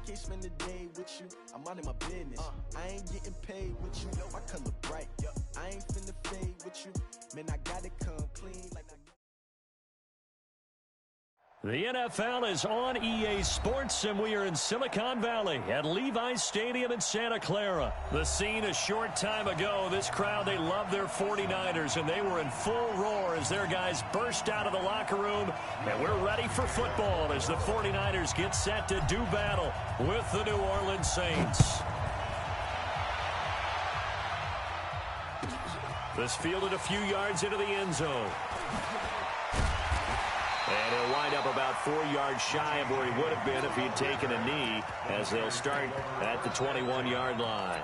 can't spend the day with you. I'm out of my business. I ain't getting paid with you. My color bright. I ain't finna fade with you. Man, I gotta come clean like The NFL is on EA Sports, and we are in Silicon Valley at Levi's Stadium in Santa Clara. The scene a short time ago, this crowd, they love their 49ers, and they were in full roar as their guys burst out of the locker room, and we're ready for football as the 49ers get set to do battle with the New Orleans Saints. This fielded a few yards into the end zone. And he'll wind up about 4 yards shy of where he would have been if he'd taken a knee, as they'll start at the 21-yard line.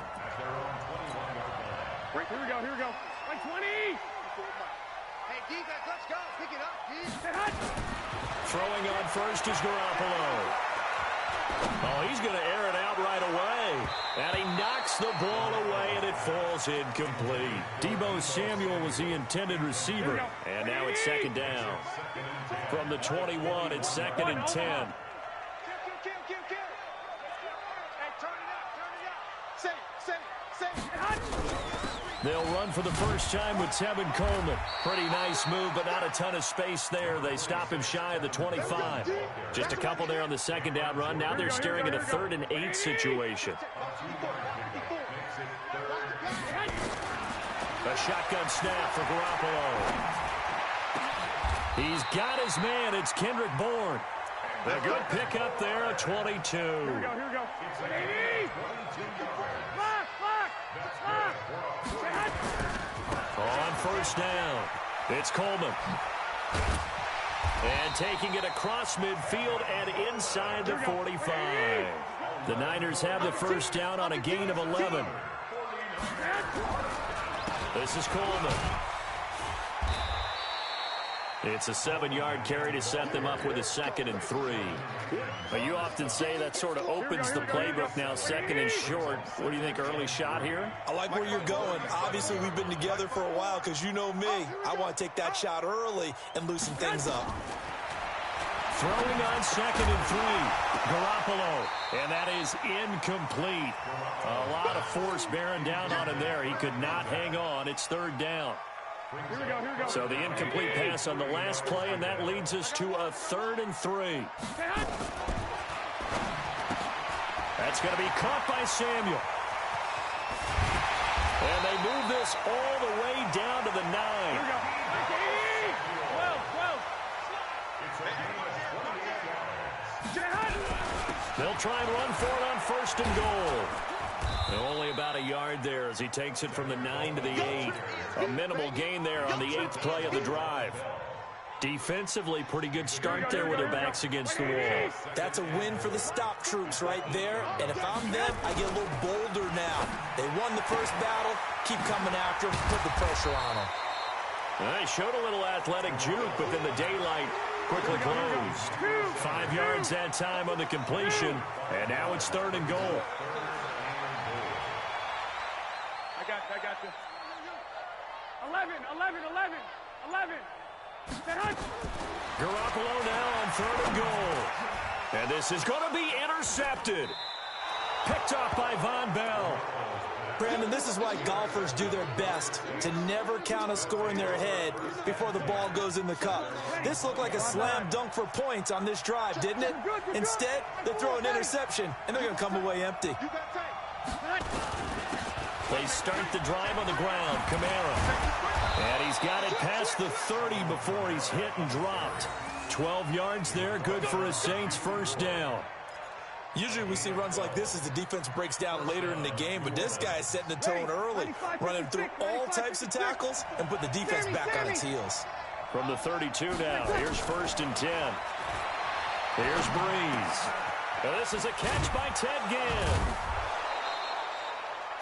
Right, here we go, here we go. Like 20! Hey, defense, let's go. Pick it up, defense. Throwing on first is Garoppolo. Oh, he's going to air it out right away. And he knocks the ball away, and it falls incomplete. Deebo Samuel was the intended receiver. And now it's second down. From the 21, it's second and 10. Kill. Hey, turn it up. Save it. They'll run for the first time with Tevin Coleman. Pretty nice move, but not a ton of space there. They stop him shy of the 25. Just a couple there on the second down run. Now they're staring at a 3rd and 8 situation. A shotgun snap for Garoppolo. He's got his man. It's Kendrick Bourne. A good pickup there, a 22. Here we go. On first down, it's Coleman. And taking it across midfield and inside the 45. The Niners have the first down on a gain of 11. This is Coleman. It's a 7-yard carry to set them up with a 2nd and 3. But you often say that sort of opens the playbook now, 2nd and short. What do you think, early shot here? I like where you're going. Obviously, we've been together for a while because you know me. I want to take that shot early and loosen things up. Throwing on 2nd and 3. Garoppolo. And that is incomplete. A lot of force bearing down on him there. He could not hang on. It's 3rd down. Here we go. So the incomplete pass on the last play, and that leads us to a 3rd and 3. That's going to be caught by Samuel. And they move this all the way down to the 9. Here we go. 12. They'll try and run for it on 1st and goal. Only about a yard there as he takes it from the 9 to the 8. A minimal gain there on the 8th play of the drive. Defensively, pretty good start there with their backs against the wall. That's a win for the stop troops right there. And if I'm them, I get a little bolder now. They won the first battle. Keep coming after them. Put the pressure on them. They showed a little athletic juke, but then the daylight quickly closed. 5 yards that time on the completion. And now it's 3rd and goal. I got you. 11. Garoppolo now on 3rd and goal. And this is going to be intercepted. Picked off by Von Bell. Brandon, this is why golfers do their best to never count a score in their head before the ball goes in the cup. This looked like a slam dunk for points on this drive, didn't it? Instead, they throw an interception, and they're going to come away empty. They start the drive on the ground. Kamara. And he's got it past the 30 before he's hit and dropped. 12 yards there, good for a Saints first down. Usually we see runs like this as the defense breaks down later in the game, but this guy is setting the tone early, running through all types of tackles and put the defense back on its heels. From the 32 now, here's 1st and 10. Here's Breeze. Now this is a catch by Ted Ginn.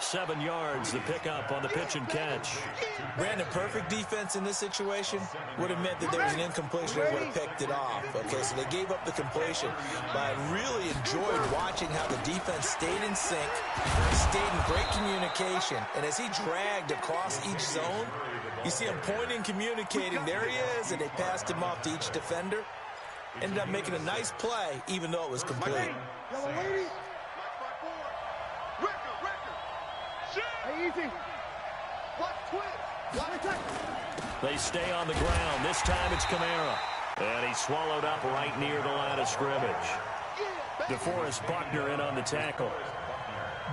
7 yards, the pickup on the pitch and catch. Brandon, perfect defense in this situation would have meant that there was an incompletion and would have picked it off. Okay, so they gave up the completion. But I really enjoyed watching how the defense stayed in sync, stayed in great communication. And as he dragged across each zone, you see him pointing, communicating. There he is, and they passed him off to each defender. Ended up making a nice play, even though it was complete. easy. They stay on the ground. This time it's Kamara. And he's swallowed up right near the line of scrimmage. DeForest Buckner in on the tackle.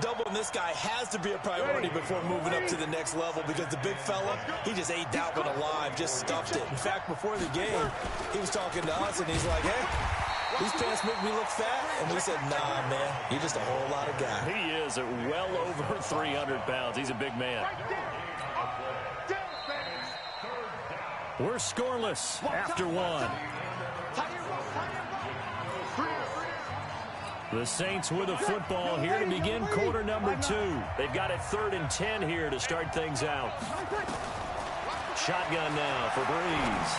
Doubling this guy has to be a priority before moving up to the next level, because the big fella, he just ate that one alive, just stuffed it. In fact, before the game, he was talking to us, and he's like, hey, these pants make me look fat. And we said, nah, man, you're just a whole lot of guy. He is at well over 300 pounds. He's a big man. We're scoreless after one. The Saints with a football here to begin quarter number 2. They've got it 3rd and 10 here to start things out. Shotgun now for Breeze.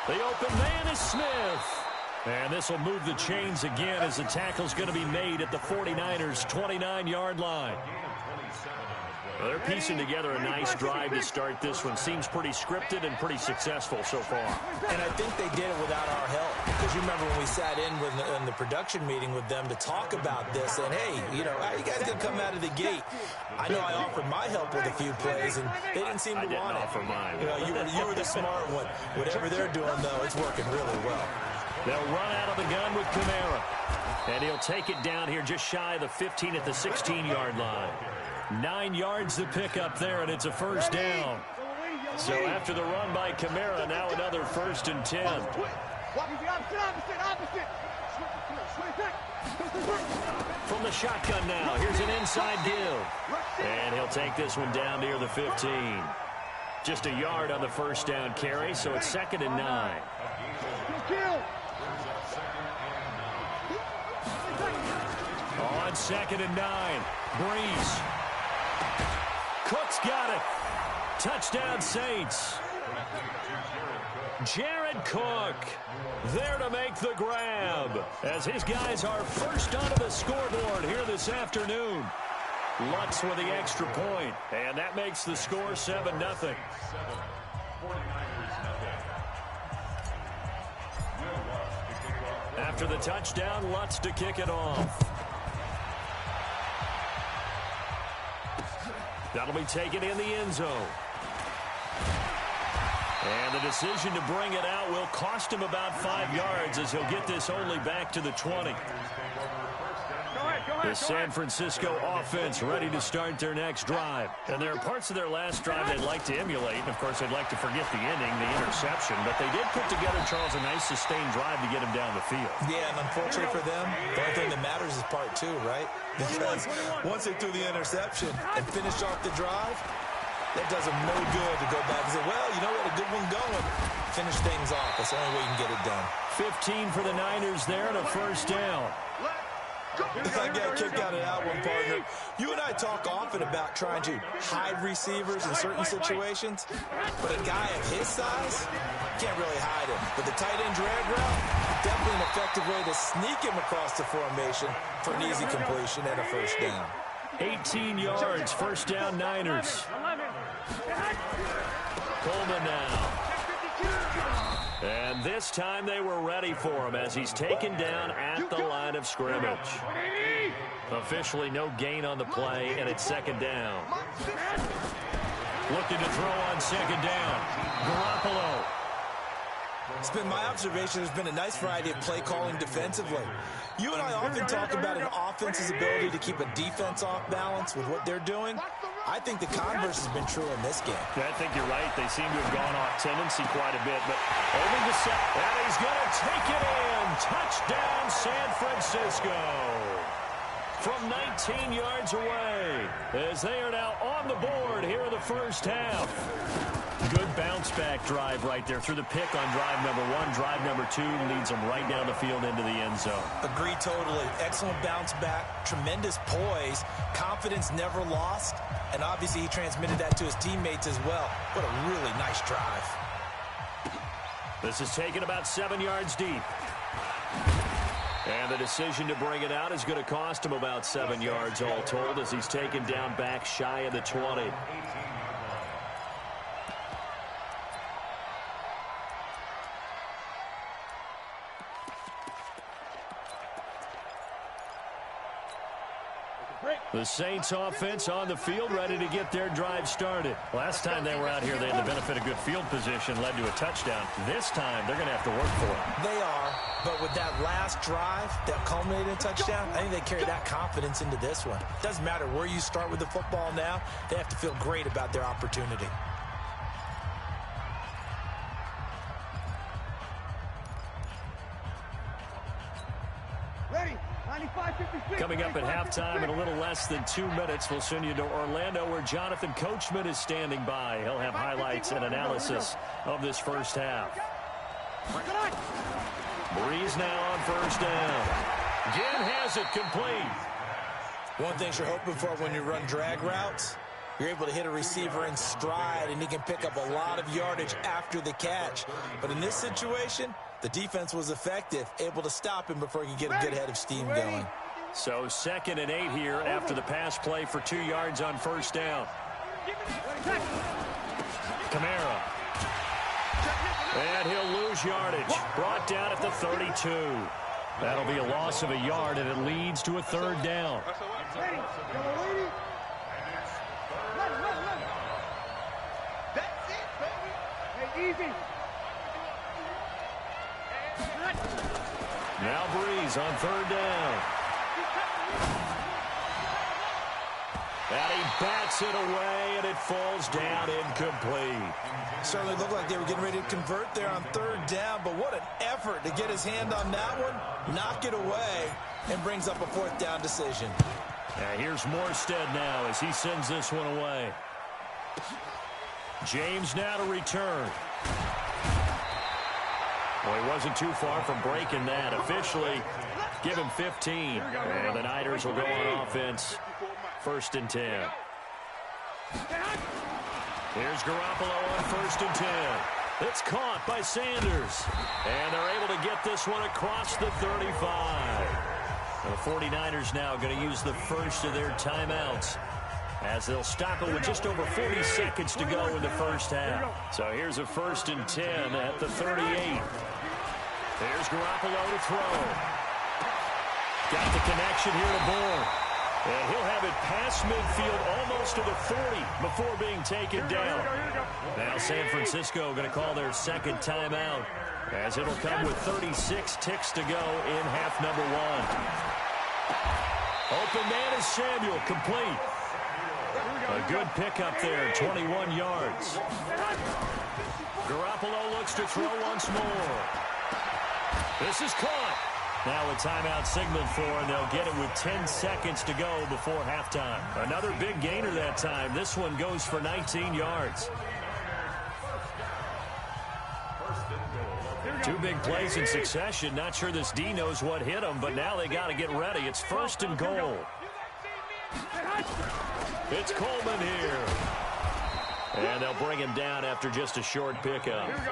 The open man is Smith. And this will move the chains again as the tackle's going to be made at the 49ers' 29-yard line. Well, they're piecing together a nice drive to start this one. Seems pretty scripted and pretty successful so far. And I think they did it without our help. Because you remember when we sat in the production meeting with them to talk about this, and hey, you know, how you guys going to come out of the gate? I know I offered my help with a few plays, and they didn't seem to want it. I didn't offer mine. You know, you were the smart one. Whatever they're doing, though, it's working really well. They'll run out of the gun with Kamara. And he'll take it down here just shy of the 15 at the 16-yard line. 9 yards to pick up there, and it's a first down. So after the run by Kamara, now another 1st and 10. From the shotgun now, here's an inside give. And he'll take this one down near the 15. Just a yard on the first down carry, so it's 2nd and 9. On 2nd and 9, Breeze. Cook's got it. Touchdown, Saints. Jared Cook there to make the grab as his guys are first onto the scoreboard here this afternoon. Lutz with the extra point, and that makes the score 7-0. After the touchdown, Lutz to kick it off. That'll be taken in the end zone. And the decision to bring it out will cost him about 5 yards as he'll get this only back to the 20. The San Francisco offense ready to start their next drive. And there are parts of their last drive they'd like to emulate. And, of course, they'd like to forget the ending, the interception. But they did put together, Charles, a nice sustained drive to get him down the field. Yeah, and unfortunately for them, the only thing that matters is part 2, right? Because once they threw the interception and finished off the drive, that does them no good to go back and say, well, you know what, a good one going. Finish things off. That's the only way you can get it done. 15 for the Niners there and a first down. I got kicked out of that one, partner. You and I talk often about trying to hide receivers in certain situations, but a guy of his size, can't really hide him. But the tight end drag route, definitely an effective way to sneak him across the formation for an easy completion and a first down. 18 yards, first down Niners. Coleman now. And this time they were ready for him as he's taken down at the line of scrimmage. Officially no gain on the play, and it's 2nd down. Looking to throw on 2nd down. Garoppolo. It's been my observation there's been a nice variety of play calling defensively. You and I often talk about an offense's ability to keep a defense off balance with what they're doing. I think the converse has been true in this game. Yeah, I think you're right. They seem to have gone off tendency quite a bit, but over the set, and he's going to take it in. Touchdown, San Francisco. From 19 yards away, as they are now on the board here in the first half. Good bounce-back drive right there through the pick on drive number 1. Drive number 2 leads them right down the field into the end zone. Agree totally. Excellent bounce-back, tremendous poise, confidence never lost, and obviously he transmitted that to his teammates as well. What a really nice drive. This is taken about 7 yards deep. And the decision to bring it out is going to cost him about 7 yards all told as he's taken down back shy of the 20. The Saints offense on the field, ready to get their drive started. Last time they were out here, they had the benefit of good field position, led to a touchdown. This time, they're going to have to work for it. They are, but with that last drive that culminated in a touchdown, I think they carry that confidence into this one. Doesn't matter where you start with the football now, they have to feel great about their opportunity. Coming up at halftime in a little less than 2 minutes, we'll send you to Orlando where Jonathan Coachman is standing by. He'll have highlights and analysis of this first half. Breeze now on first down. Again has it complete. One thing you're hoping for when you run drag routes, you're able to hit a receiver in stride and he can pick up a lot of yardage after the catch. But in this situation, the defense was effective, able to stop him before he could get a good head of steam going. So 2nd and 8 here after the pass play for 2 yards on first down. Kamara. And he'll lose yardage. Brought down at the 32. That'll be a loss of a yard, and it leads to a 3rd down. Now Breeze on 3rd down. And he bats it away, and it falls down incomplete. Certainly looked like they were getting ready to convert there on 3rd down, but what an effort to get his hand on that one, knock it away, and brings up a 4th down decision. Here's Morstead now as he sends this one away. James now to return. Well, he wasn't too far from breaking that. Officially, give him 15. And the Niners will go on offense. 1st and 10. Here's Garoppolo on 1st and 10. It's caught by Sanders. And they're able to get this one across the 35. The 49ers now going to use the first of their timeouts as they'll stop it with just over 40 seconds to go in the first half. So here's a 1st and 10 at the 38. There's Garoppolo to throw. Got the connection here to Bourne. And he'll have it past midfield almost to the 40 before being taken down. Now San Francisco going to call their 2nd timeout as it'll come with 36 ticks to go in half number 1. Open man is Samuel, complete. A good pickup there, 21 yards. Garoppolo looks to throw once more. This is caught. Now a timeout signaled for, and they'll get it with 10 seconds to go before halftime. Another big gainer that time. This one goes for 19 yards. 2 big plays in succession. Not sure this D knows what hit him, but now they got to get ready. It's 1st and goal. It's Coleman here. And they'll bring him down after just a short pickup. Here we go.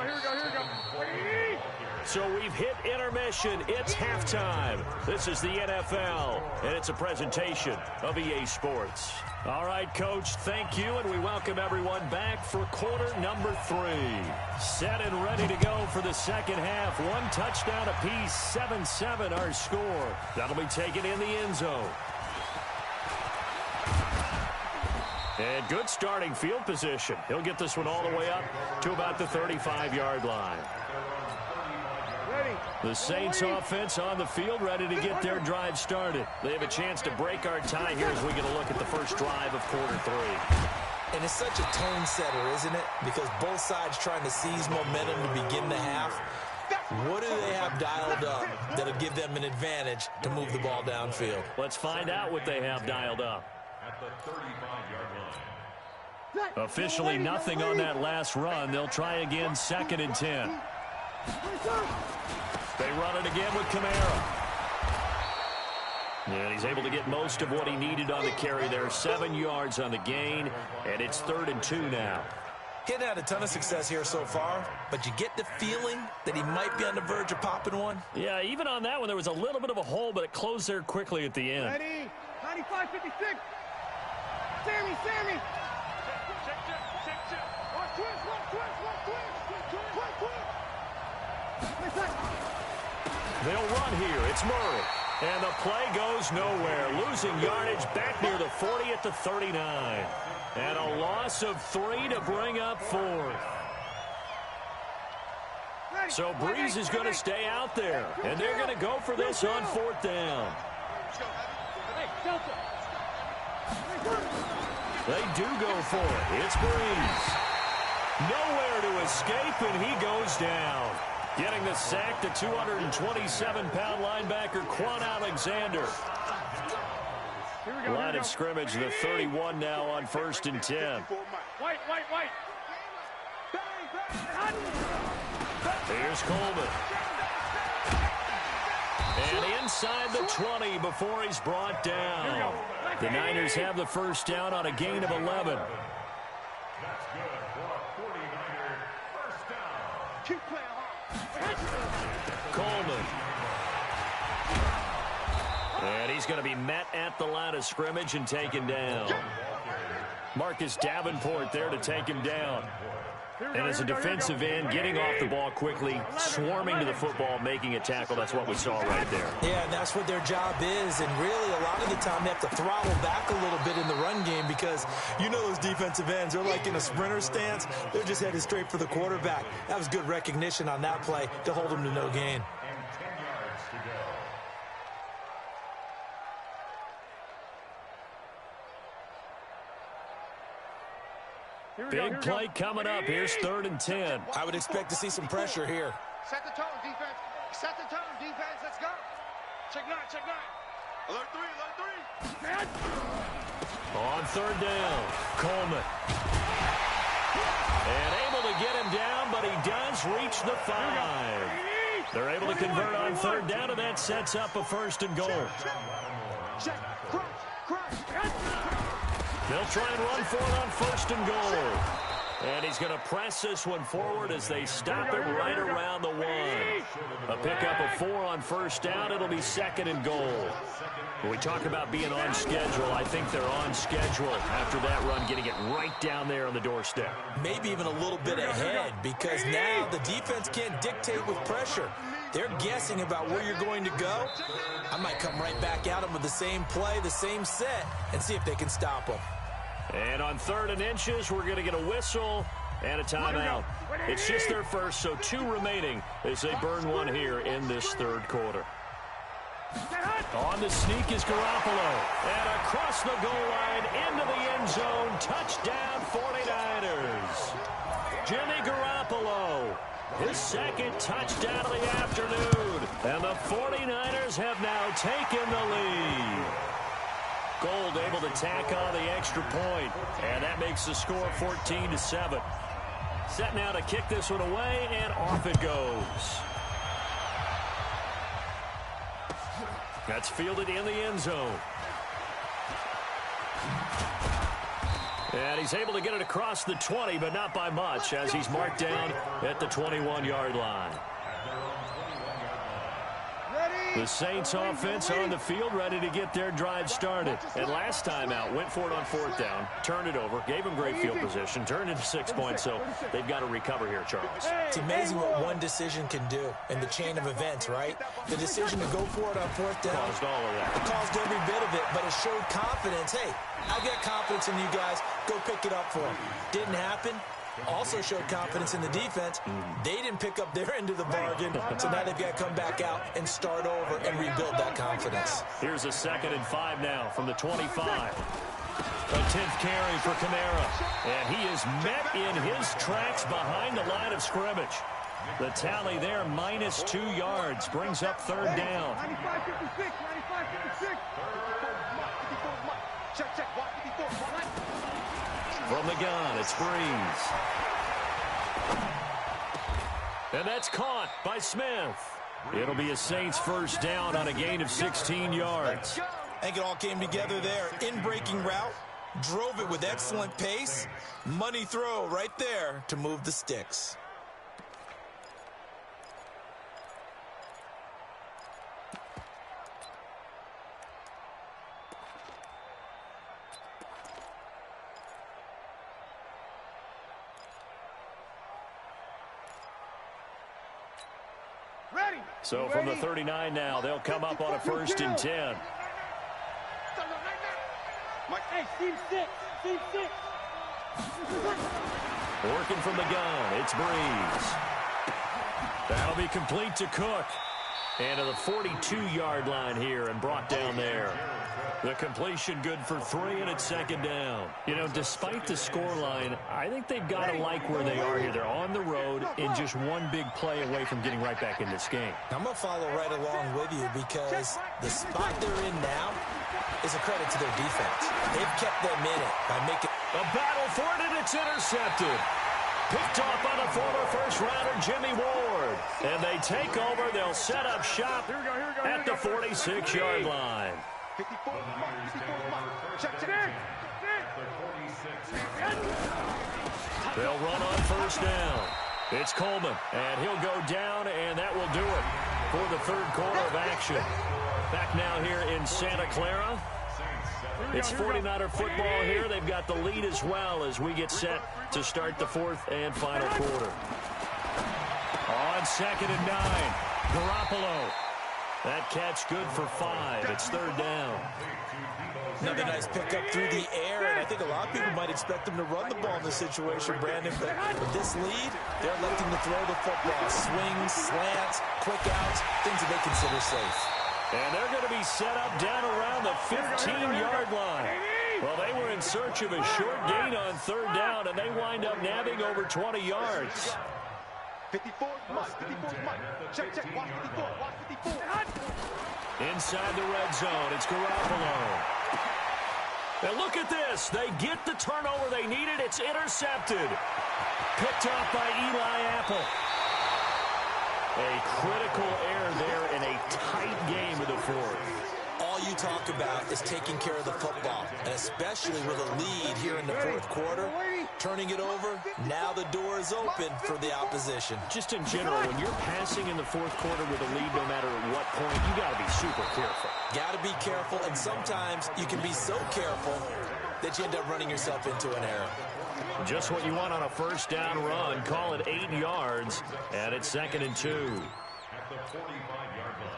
So we've hit intermission. It's halftime. This is the NFL, and it's a presentation of EA Sports. All right, Coach, thank you, and we welcome everyone back for quarter number 3. Set and ready to go for the 2nd half. 1 touchdown apiece, 7-7 our score. That'll be taken in the end zone. And good starting field position. He'll get this one all the way up to about the 35-yard line. The Saints offense on the field, ready to get their drive started. They have a chance to break our tie here as we get a look at the first drive of quarter 3. And it's such a tone setter, isn't it? Because both sides trying to seize momentum to begin the half. What do they have dialed up that'll give them an advantage to move the ball downfield? Let's find out what they have dialed up. At the 35-yard line. Officially nothing on that last run. They'll try again, 2nd and 10. They run it again with Kamara. And he's able to get most of what he needed on the carry there. 7 yards on the gain, and it's 3rd and 2 now. He hadn't had a ton of success here so far, but you get the feeling that he might be on the verge of popping one. Yeah, even on that one, there was a little bit of a hole, but it closed there quickly at the end. Ready? 95-56. Sammy. Watch twist. They'll run here. It's Murray. And the play goes nowhere. Losing yardage back near the 40 at the 39. And a loss of 3 to bring up 4th. So Breeze is going to stay out there. And they're going to go for this on 4th down. They do go for it. It's Breeze. Nowhere to escape, and he goes down. Getting the sack, the 227-pound linebacker, Quan Alexander. Line of scrimmage, the 31 now on 1st and 10. White. Here's Coleman. And inside the 20 before he's brought down. The Niners have the first down on a gain of 11. Coleman. And he's going to be met at the line of scrimmage and taken down. Marcus Davenport there to take him down. And as a defensive end, getting off the ball quickly, swarming to the football, making a tackle. That's what we saw right there. Yeah, and that's what their job is. And really, a lot of the time, they have to throttle back a little bit in the run game because you know those defensive ends, they're like in a sprinter stance. They're just headed straight for the quarterback. That was good recognition on that play to hold them to no gain. Big play coming up. Here's 3rd and 10. I would expect to see some pressure here. Set the tone, defense. Set the tone, defense. Let's go. Check 9. Alert 3. On 3rd down, Coleman. And able to get him down, but he does reach the 5. They're able to convert on 3rd down, and that sets up a 1st and goal. Check. They'll try and run for it on 1st and goal. And he's going to press this one forward as they stop him right around the 1. A pickup of 4 on 1st down. It'll be 2nd and goal. When we talk about being on schedule, I think they're on schedule after that run, getting it right down there on the doorstep. Maybe even a little bit ahead because now the defense can't dictate with pressure. They're guessing about where you're going to go. I might come right back at them with the same play, the same set, and see if they can stop them. And on 3rd and inches, we're going to get a whistle and a timeout. It's just their first, so 2 remaining as they burn one here in this 3rd quarter. On the sneak is Garoppolo. And across the goal line into the end zone. Touchdown 49ers. Jimmy Garoppolo. His 2nd touchdown of the afternoon. And the 49ers have now taken the lead. Gold able to tack on the extra point. And that makes the score 14-7. Set now to kick this one away, and off it goes. That's fielded in the end zone. And he's able to get it across the 20, but not by much, as he's marked down at the 21-yard line. The Saints offense on the field, ready to get their drive started. And last time out, went for it on 4th down, turned it over, gave them great field position, turned into 6 points, so they've got to recover here, Charles. It's amazing what one decision can do in the chain of events, right? The decision to go for it on 4th down caused all of that. It caused every bit of it, but it showed confidence. Hey, I've got confidence in you guys. Go pick it up for them. Didn't happen. Also showed confidence in the defense. They didn't pick up their end of the bargain, so now they've got to come back out and start over and rebuild that confidence. Here's a 2nd and 5 now from the 25. A 10th carry for Kamara. And he is met in his tracks behind the line of scrimmage. The tally there, -2 yards, brings up 3rd down. 95-56. Check. From the gun, it's Breeze. And that's caught by Smith. It'll be a Saints first down on a gain of 16 yards. I think it all came together there. In-breaking route, drove it with excellent pace. Money throw right there to move the sticks. Ready. So from the 39 now, they'll come up on a 1st and 10. Hey, team 6. Team 6. Working from the gun, it's Breeze. That'll be complete to Cook. And to the 42-yard line here and brought down there. The completion good for 3, and it's 2nd down. You know, despite the scoreline, I think they've got to like where they are here. They're on the road and just one big play away from getting right back in this game. I'm going to follow right along with you because the spot they're in now is a credit to their defense. They've kept them in it by making a battle for it, and it's intercepted. Picked off by the former first-rounder Jimmy Ward. And they take over. They'll set up shop at the 46-yard line. 54, check. They'll run on 1st down. It's Coleman, and he'll go down, and that will do it for the 3rd quarter of action. Back now here in Santa Clara. It's 49er football here. They've got the lead as well as we get set to start the 4th and final quarter. On 2nd and 9, Garoppolo. That catch good for 5. It's 3rd down. Another nice pickup through the air, and I think a lot of people might expect them to run the ball in this situation, Brandon, but with this lead, they're electing to throw the football. Swings, slants, quick outs, things that they consider safe. And they're going to be set up down around the 15-yard line. Well, they were in search of a short gain on 3rd down, and they wind up nabbing over 20 yards. 54, check, watch 54. Inside the red zone, it's Garoppolo. And look at this. They get the turnover they needed. It's intercepted. Picked off by Eli Apple. A critical error there in a tight game of the 4th. All you talk about is taking care of the football, and especially with a lead here in the 4th quarter, turning it over, now the door is open for the opposition. Just in general, when you're passing in the 4th quarter with a lead, no matter at what point, you got to be super careful. Got to be careful, and sometimes you can be so careful that you end up running yourself into an error. Just what you want on a 1st down run. Call it 8 yards, and it's 2nd and 2.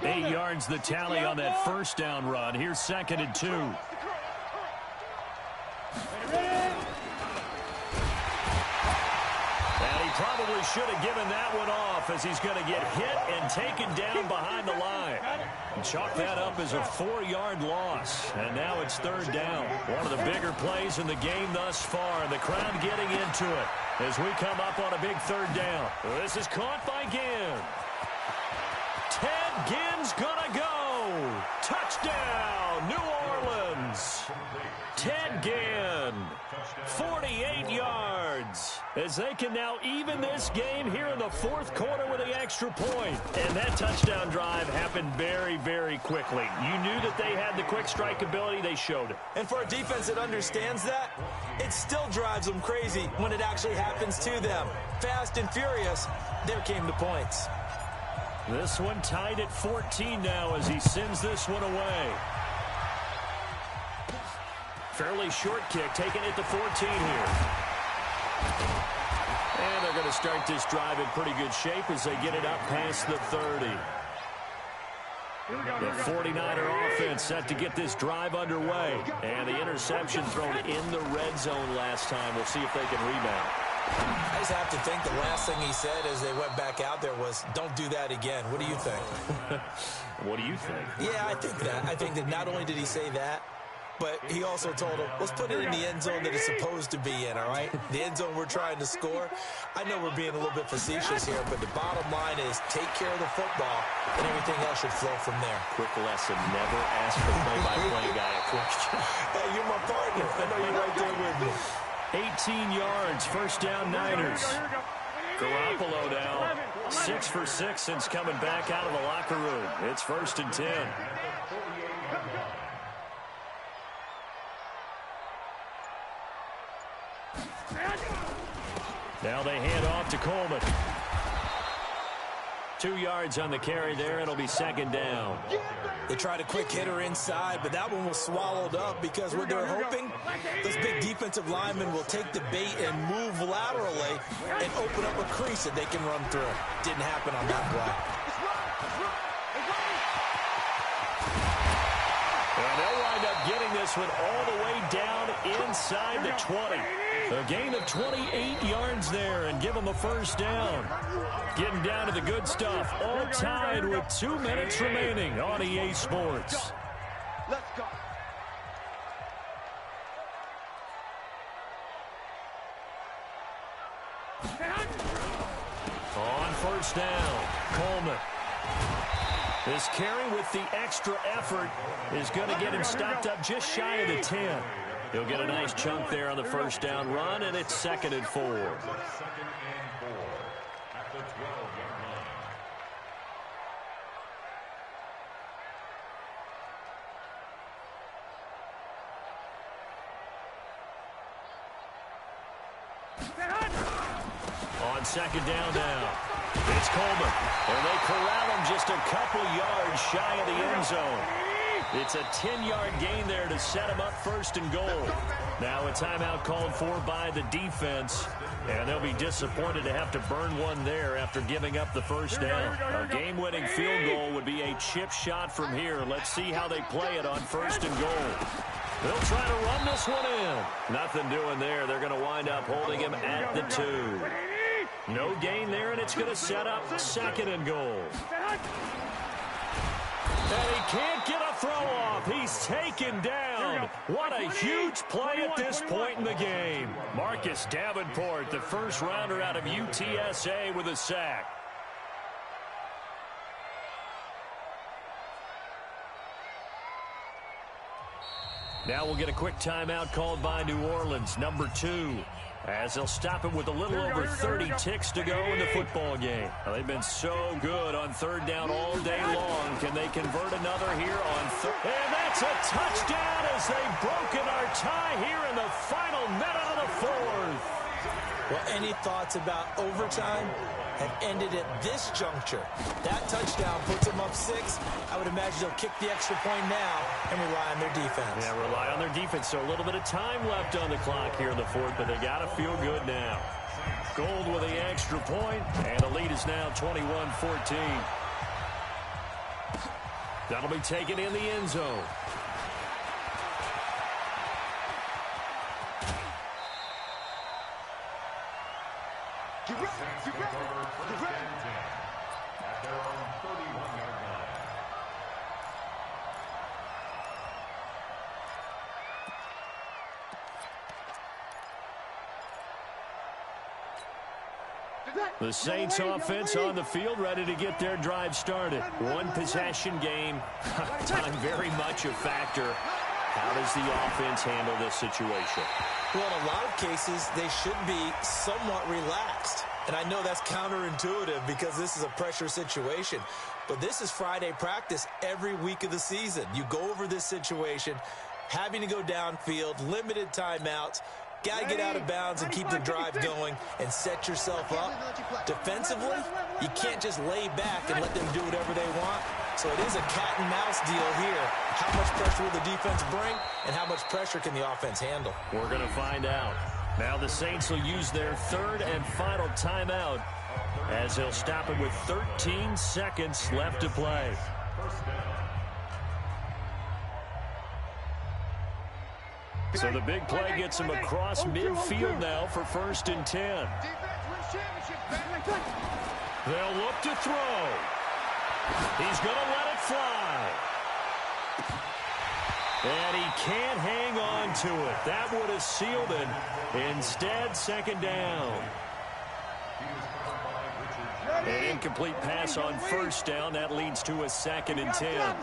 8 yards the tally on that 1st down run. Here's 2nd and 2. And he probably should have given that one off as he's going to get hit and taken down behind the line. Chalk that up as a 4-yard loss. And now it's 3rd down. One of the bigger plays in the game thus far. And the crowd getting into it as we come up on a big 3rd down. This is caught by Ginn. Ted Ginn's gonna go. Touchdown, New Orleans. Ted Ginn, 48 yards. As they can now even this game here in the 4th quarter with the extra point. And that touchdown drive happened very, very quickly. You knew that they had the quick strike ability. They showed it. And for a defense that understands that, it still drives them crazy when it actually happens to them. Fast and furious, there came the points. This one tied at 14 now as he sends this one away. Fairly short kick, taking it to 14 here. And they're going to start this drive in pretty good shape as they get it up past the 30. The 49er offense set to get this drive underway. And the interception thrown in the red zone last time. We'll see if they can rebound. I just have to think the last thing he said as they went back out there was, don't do that again. What do you think? What do you think? Yeah, I think that. I think that not only did he say that, but he also told him, let's put it in the end zone that it's supposed to be in, all right? The end zone we're trying to score. I know we're being a little bit facetious here, but the bottom line is take care of the football, and everything else should flow from there. Quick lesson, never ask the play-by-play guy a question. Hey, you're my partner. I know you're right there with me. 18 yards, 1st down Niners. Garoppolo now 6 for 6 since coming back out of the locker room. It's 1st and 10. Now they hand off to Coleman. 2 yards on the carry there. It'll be 2nd down. They tried a quick hitter inside, but that one was swallowed up because what they're hoping, those big defensive linemen will take the bait and move laterally and open up a crease that they can run through. Didn't happen on that play. this one all the way down inside the 20. A gain of 28 yards there and give them a first down. Getting down to the good stuff. All tied with 2 minutes remaining on EA Sports. Let's go. On first down, Coleman. This carry with the extra effort is going to get him stopped up just shy of the 10. He'll get a nice chunk there on the first down run, and it's 2nd and 4. On 2nd down now, it's Coleman, and they corral him just a couple yards shy of the end zone. It's a 10-yard gain there to set him up 1st and goal. Now a timeout called for by the defense, and they'll be disappointed to have to burn one there after giving up the first down. A game-winning field goal would be a chip shot from here. Let's see how they play it on 1st and goal. They'll try to run this one in. Nothing doing there. They're going to wind up holding him at the 2. No gain there, and it's going to set up 2nd and goal. And he can't get a throw off. He's taken down. What a huge play at this point in the game. Marcus Davenport, the first rounder out of UTSA, with a sack. Now we'll get a quick timeout called by New Orleans, number 2. As they'll stop it with a little over 30 ticks to go in the football game. Now, they've been so good on 3rd down all day long. Can they convert another here on 3rd? And that's a touchdown as they've broken our tie here in the final minute of the 4th. Well, any thoughts about overtime have ended at this juncture. That touchdown puts them up 6. I would imagine they'll kick the extra point now and rely on their defense. Yeah, rely on their defense. So a little bit of time left on the clock here in the 4th, but they got to feel good now. Gold with the extra point, and the lead is now 21-14. That'll be taken in the end zone. Get ready, get ready, get ready. At their own 31-yard line. The Saints offense on the field, ready to get their drive started. One possession game. Time very much a factor. How does the offense handle this situation? Well, in a lot of cases, they should be somewhat relaxed. And I know that's counterintuitive because this is a pressure situation. But this is Friday practice every week of the season. You go over this situation, having to go downfield, limited timeouts. Got to get out of bounds and keep the drive going and set yourself up. Defensively, you can't just lay back and let them do whatever they want. So it is a cat and mouse deal here. How much pressure will the defense bring and how much pressure can the offense handle? We're going to find out. Now the Saints will use their 3rd and final timeout as they'll stop it with 13 seconds left to play. So the big play gets him across midfield now for 1st and 10. They'll look to throw. He's going to let it fly. And he can't hang on to it. That would have sealed it. Instead, 2nd down. An incomplete pass on 1st down. That leads to a 2nd and 10.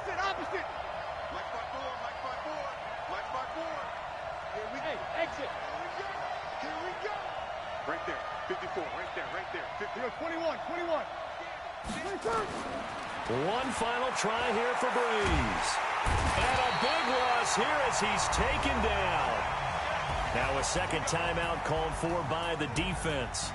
Right there, 54, right there, 50. 21. One final try here for Breeze. And a big loss here as he's taken down. Now a 2nd timeout called for by the defense.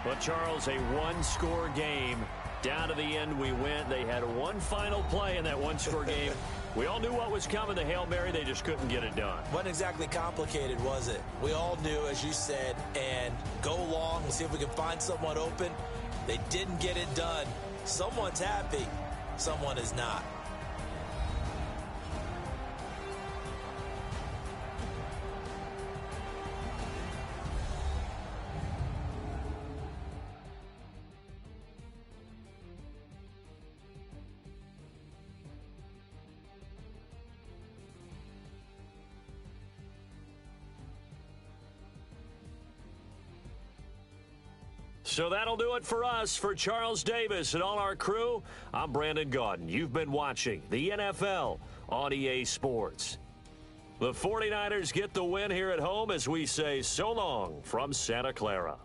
But, Charles, a one-score game. Down to the end we went. They had one final play in that one-score game. We all knew what was coming, the Hail Mary. They just couldn't get it done. Wasn't exactly complicated, was it? We all knew, as you said, and go long. We'll see if we can find someone open. They didn't get it done. Someone's happy. Someone is not. So that'll do it for us. For Charles Davis and all our crew, I'm Brandon Gaudin. You've been watching the NFL on EA Sports. The 49ers get the win here at home as we say so long from Santa Clara.